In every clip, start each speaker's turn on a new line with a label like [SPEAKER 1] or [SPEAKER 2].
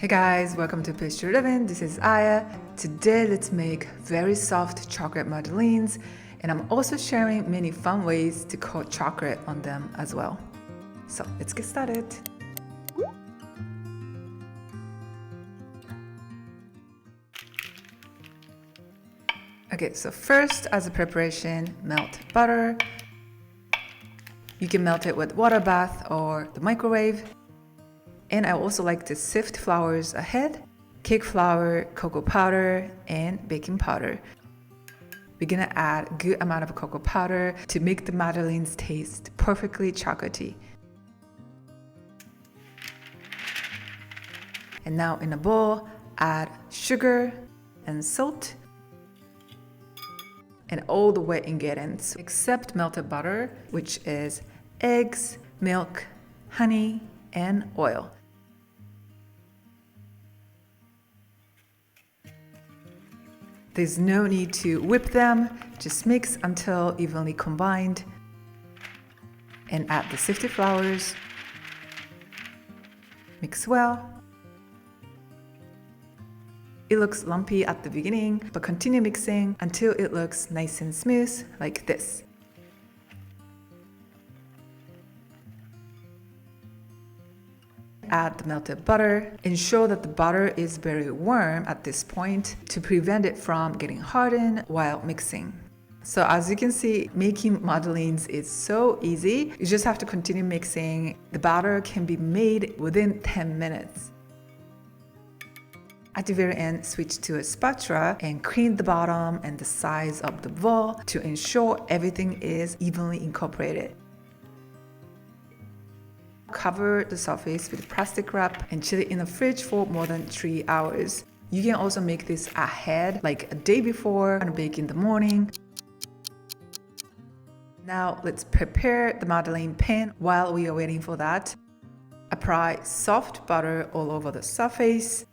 [SPEAKER 1] Hey guys, welcome to Pastry Living. This is Aya. Today let's make very soft chocolate madeleines, and I'm also sharing many fun ways to coat chocolate on them as well. So let's get started. Okay, so first as a preparation, melt butter. You can melt it with water bath or the microwave. And I also like to sift flours ahead, cake flour, cocoa powder, and baking powder. We're gonna add a good amount of cocoa powder to make the madeleines taste perfectly chocolatey. And now in a bowl, add sugar and salt and all the wet ingredients except melted butter, which is eggs, milk, honey, and oil. There's no need to whip them, just mix until evenly combined and add the sifted flours. Mix well. It looks lumpy at the beginning, but continue mixing until it looks nice and smooth like this. Add the melted butter. Ensure that the butter is very warm at this point to prevent it from getting hardened while mixing. So as you can see, making madeleines is so easy. You just have to continue mixing. The batter can be made within 10 minutes. At the very end, switch to a spatula and clean the bottom and the sides of the bowl to ensure everything is evenly incorporated. Cover the surface with plastic wrap and chill it in the fridge for more than 3 hours. You can also make this ahead, like a day before, and bake in the morning. Now let's prepare the madeleine pan. While we are waiting for that, apply soft butter all over the surface.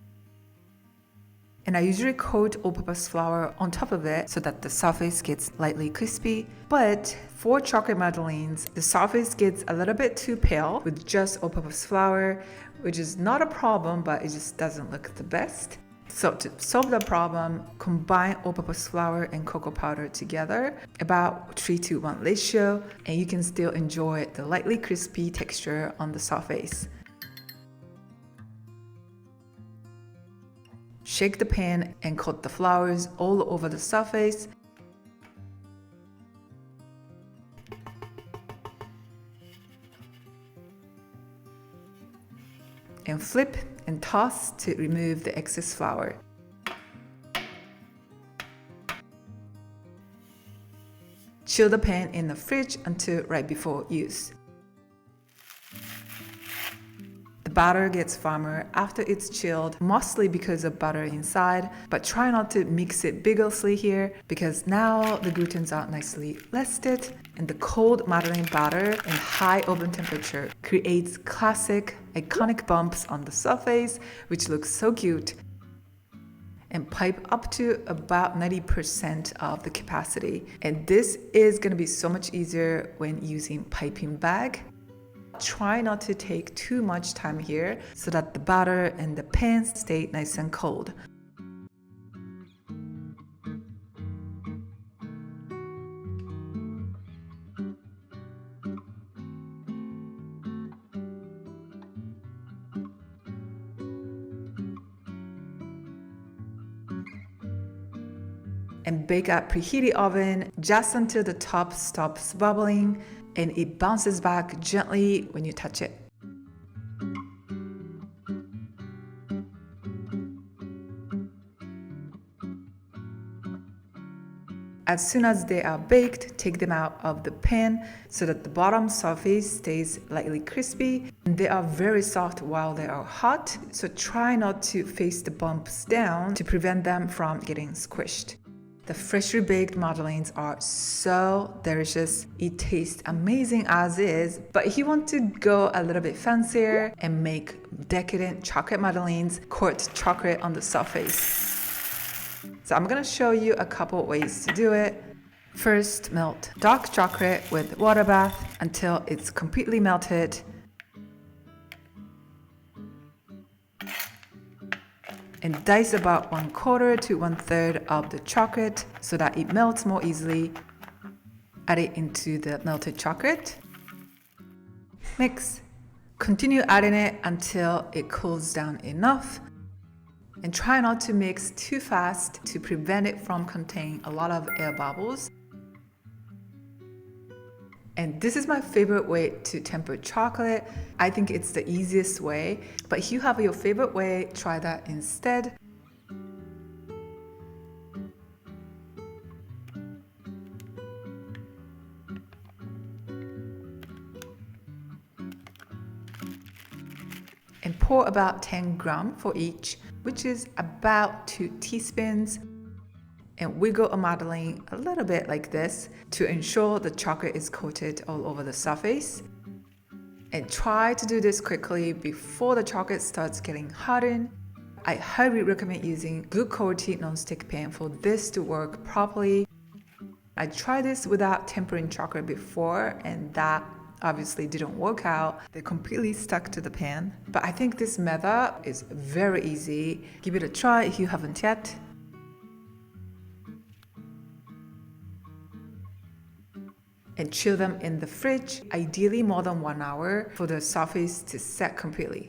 [SPEAKER 1] And I usually coat all-purpose flour on top of it so that the surface gets lightly crispy. But for chocolate madeleines, the surface gets a little bit too pale with just all-purpose flour, which is not a problem, but it just doesn't look the best. So to solve the problem, combine all-purpose flour and cocoa powder together, about 3-to-1 ratio, and you can still enjoy the lightly crispy texture on the surface. Shake the pan and coat the flours all over the surface. And flip and toss to remove the excess flour. Chill the pan in the fridge until right before use. The batter gets firmer after it's chilled, mostly because of butter inside, but try not to mix it vigorously here because now the glutens are nicely rested and the cold madeleine batter and high oven temperature creates classic, iconic bumps on the surface, which looks so cute. And pipe up to about 90% of the capacity. And this is going to be so much easier when using piping bag. Try not to take too much time here so that the batter and the pan stay nice and cold. And bake at preheated oven just until the top stops bubbling and it bounces back gently when you touch it. As soon as they are baked, take them out of the pan so that the bottom surface stays lightly crispy. And they are very soft while they are hot, so try not to face the bumps down to prevent them from getting squished. The freshly baked madeleines are so delicious. It tastes amazing as is, but if you want to go a little bit fancier and make decadent chocolate madeleines, coat chocolate on the surface. So I'm gonna show you a couple ways to do it. First, melt dark chocolate with water bath until it's completely melted. and dice about 1/4 to 1/3 of the chocolate so that it melts more easily. Add it into the melted chocolate. Mix. Continue adding it until it cools down enough. And try not to mix too fast to prevent it from containing a lot of air bubbles. And this is my favorite way to temper chocolate. I think it's the easiest way, but if you have your favorite way, try that instead. And pour about 10 grams for each, which is about 2 teaspoons. And wiggle a Madeleine a little bit like this to ensure the chocolate is coated all over the surface. And try to do this quickly before the chocolate starts getting hardened. I highly recommend using good quality non-stick pan for this to work properly. I tried this without tempering chocolate before, and that obviously didn't work out. They completely stuck to the pan. But I think this method is very easy. Give it a try if you haven't yet. And chill them in the fridge, ideally more than 1 hour for the surface to set completely.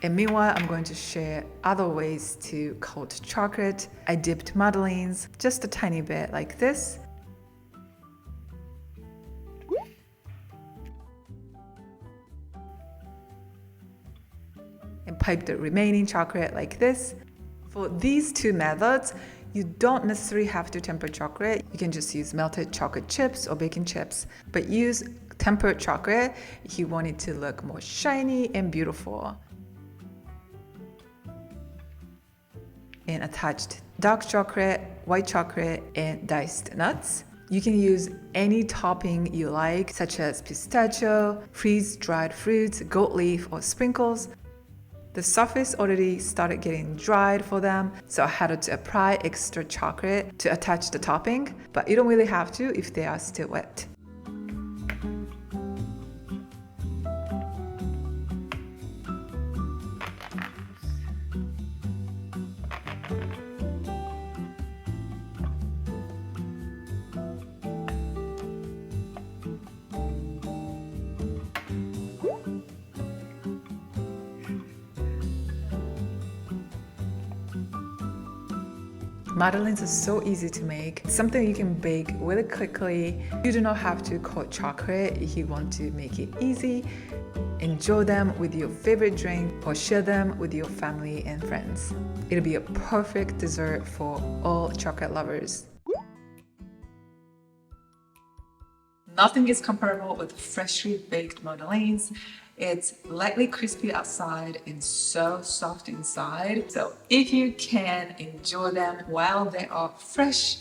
[SPEAKER 1] And meanwhile, I'm going to share other ways to coat chocolate. I dipped Madeleines just a tiny bit like this. And pipe the remaining chocolate like this. For these two methods, you don't necessarily have to temper chocolate. You can just use melted chocolate chips or baking chips, but use tempered chocolate if you want it to look more shiny and beautiful. And attached dark chocolate, white chocolate, and diced nuts. You can use any topping you like, such as pistachio, freeze-dried fruits, goat leaf, or sprinkles. The surface already started getting dried for them, so I had to apply extra chocolate to attach the topping, but you don't really have to if they are still wet. Madeleines are so easy to make. It's something you can bake really quickly. You do not have to coat chocolate if you want to make it easy. Enjoy them with your favorite drink or share them with your family and friends. It'll be a perfect dessert for all chocolate lovers. Nothing is comparable with freshly baked Madeleines. It's lightly crispy outside and so soft inside. So if you can enjoy them while they are fresh,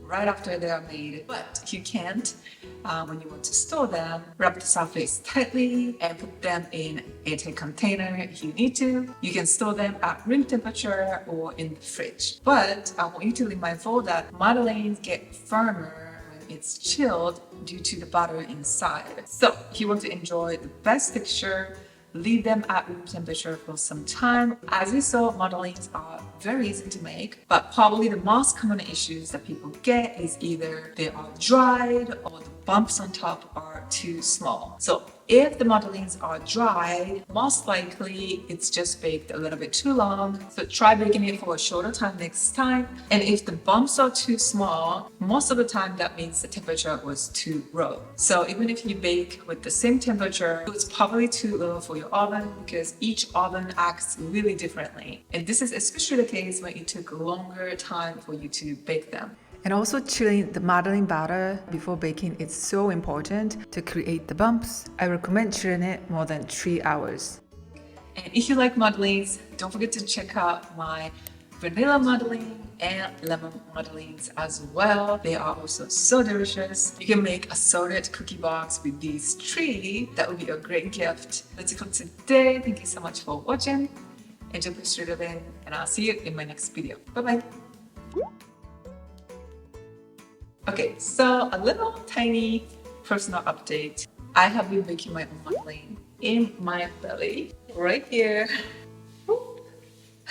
[SPEAKER 1] right after they are made. But if you can't, when you want to store them, wrap the surface tightly and put them in a airtight container if you need to. You can store them at room temperature or in the fridge. But I want you to be mindful that Madeleines get firmer it's chilled due to the butter inside. So if you want to enjoy the best texture, leave them at room temperature for some time. As you saw, Madeleines are very easy to make, but probably the most common issues that people get is either they are dried or the bumps on top are too small. So if the Madeleines are dry, most likely it's just baked a little bit too long. So try baking it for a shorter time next time. And if the bumps are too small, most of the time that means the temperature was too low. So even if you bake with the same temperature, it's probably too low for your oven because each oven acts really differently. And this is especially the case when it took a longer time for you to bake them. And also chilling the Madeleine batter before baking is so important to create the bumps. I recommend chilling it more than 3 hours. And if you like Madeleines, don't forget to check out my vanilla Madeleine and lemon Madeleines as well. They are also so delicious. You can make a sorted cookie box with these 3. That would be a great gift. That's it for today. Thank you so much for watching. Enjoy the living, and I'll see you in my next video. Bye-bye. Okay, so a little tiny personal update. I have been making my own Madeleine in my belly, right here.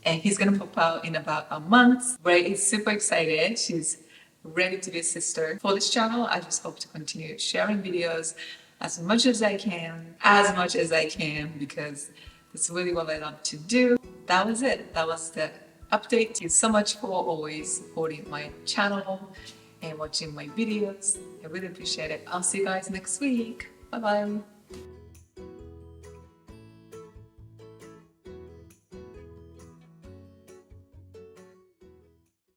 [SPEAKER 1] and he's gonna pop out in about a month. Ray is super excited. She's ready to be a sister. For this channel, I just hope to continue sharing videos as much as I can, because that's really what I love to do. That was it. That was the update. Thank you so much for always supporting my channel and watching my videos. I really appreciate it. I'll see you guys next week. Bye bye.